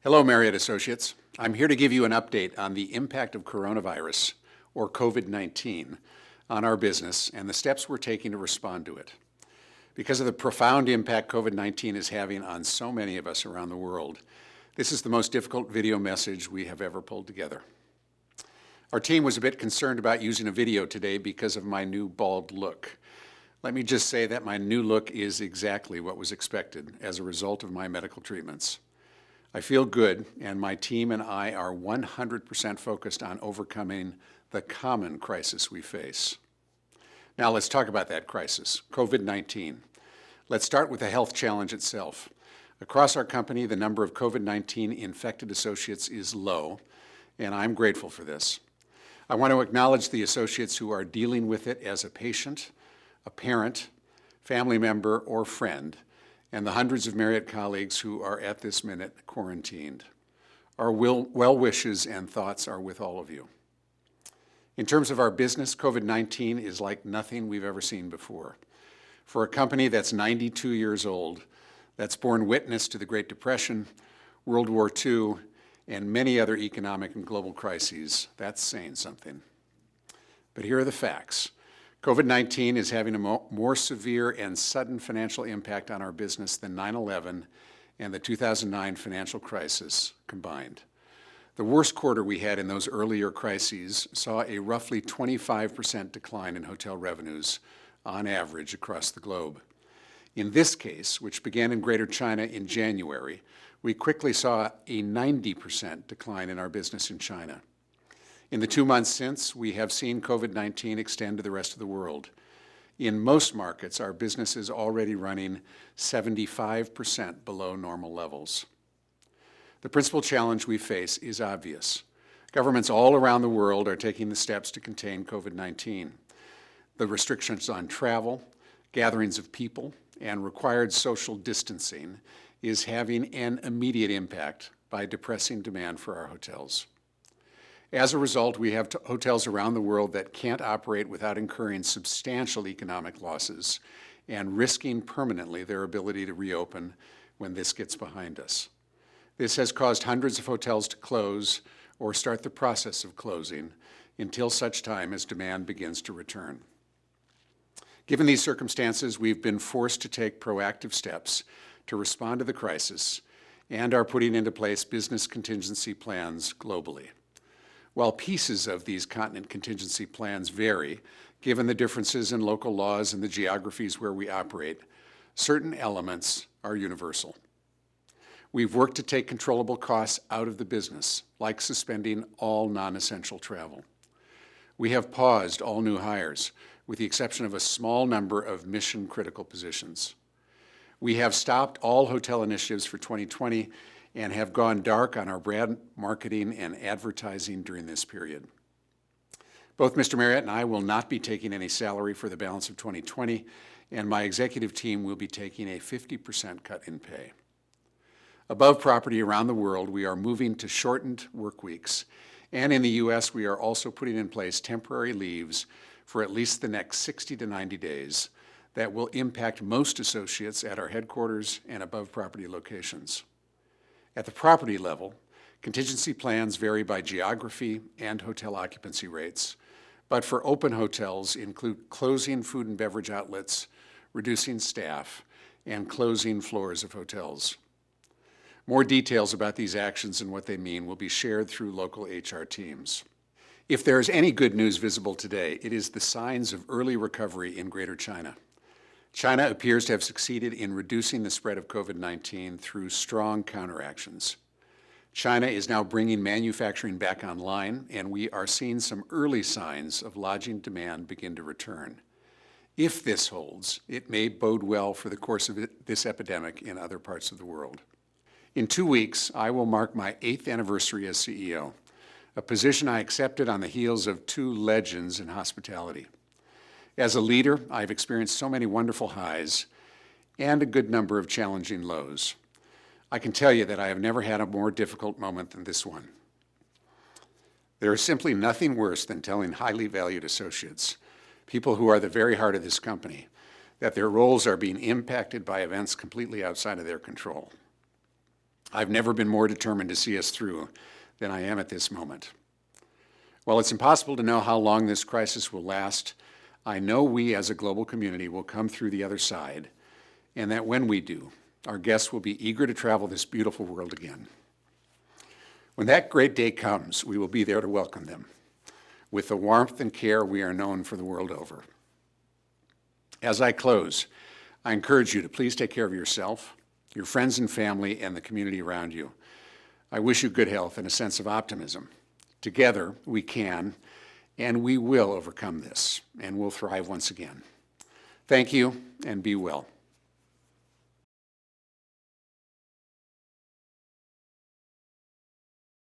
Hello, Marriott Associates. I'm here to give you an update on the impact of coronavirus, or COVID-19, on our business and the steps we're taking to respond to it. Because of the profound impact COVID-19 is having on so many of us around the world, this is the most difficult video message we have ever pulled together. Our team was a bit concerned about using a video today because of my new bald look. Let me just say that my new look is exactly what was expected as a result of my medical treatments. I feel good, and my team and I are 100% focused on overcoming the common crisis we face. Now let's talk about that crisis, COVID-19. Let's start with the health challenge itself. Across our company, the number of COVID-19 infected associates is low, and I'm grateful for this. I want to acknowledge the associates who are dealing with it as a patient, a parent, family member, or friend, and the hundreds of Marriott colleagues who are at this minute quarantined. Our well wishes and thoughts are with all of you. In terms of our business, COVID-19 is like nothing we've ever seen before. For a company that's 92 years old, that's borne witness to the Great Depression, World War II, and many other economic and global crises, that's saying something. But here are the facts. COVID-19 is having a more severe and sudden financial impact on our business than 9/11 and the 2009 financial crisis combined. The worst quarter we had in those earlier crises saw a roughly 25% decline in hotel revenues on average across the globe. In this case, which began in Greater China in January, we quickly saw a 90% decline in our business in China. In the 2 months since, we have seen COVID-19 extend to the rest of the world. In most markets, our business is already running 75% below normal levels. The principal challenge we face is obvious. Governments all around the world are taking the steps to contain COVID-19. The restrictions on travel, gatherings of people, and required social distancing is having an immediate impact by depressing demand for our hotels. As a result, we have hotels around the world that can't operate without incurring substantial economic losses and risking permanently their ability to reopen when this gets behind us. This has caused hundreds of hotels to close or start the process of closing until such time as demand begins to return. Given these circumstances, we've been forced to take proactive steps to respond to the crisis and are putting into place business contingency plans globally. While pieces of these continent contingency plans vary, given the differences in local laws and the geographies where we operate, certain elements are universal. We've worked to take controllable costs out of the business, like suspending all non-essential travel. We have paused all new hires, with the exception of a small number of mission-critical positions. We have stopped all hotel initiatives for 2020 and have gone dark on our brand marketing and advertising during this period. Both Mr. Marriott and I will not be taking any salary for the balance of 2020, and my executive team will be taking a 50% cut in pay. Above property around the world, we are moving to shortened work weeks, and in the U.S., we are also putting in place temporary leaves for at least the next 60 to 90 days that will impact most associates at our headquarters and above property locations. At the property level, contingency plans vary by geography and hotel occupancy rates, but for open hotels include closing food and beverage outlets, reducing staff, and closing floors of hotels. More details about these actions and what they mean will be shared through local HR teams. If there is any good news visible today, it is the signs of early recovery in Greater China. China appears to have succeeded in reducing the spread of COVID-19 through strong counteractions. China is now bringing manufacturing back online, and we are seeing some early signs of lodging demand begin to return. If this holds, it may bode well for the course of this epidemic in other parts of the world. In 2 weeks, I will mark my 8th anniversary as CEO, a position I accepted on the heels of 2 legends in hospitality. As a leader, I've experienced so many wonderful highs and a good number of challenging lows. I can tell you that I have never had a more difficult moment than this one. There is simply nothing worse than telling highly valued associates, people who are the very heart of this company, that their roles are being impacted by events completely outside of their control. I've never been more determined to see us through than I am at this moment. While it's impossible to know how long this crisis will last, I know we as a global community will come through the other side, and that when we do, our guests will be eager to travel this beautiful world again. When that great day comes, we will be there to welcome them with the warmth and care we are known for the world over. As I close, I encourage you to please take care of yourself, your friends and family, and the community around you. I wish you good health and a sense of optimism. Together, we can and we will overcome this, and we'll thrive once again. Thank you, and be well.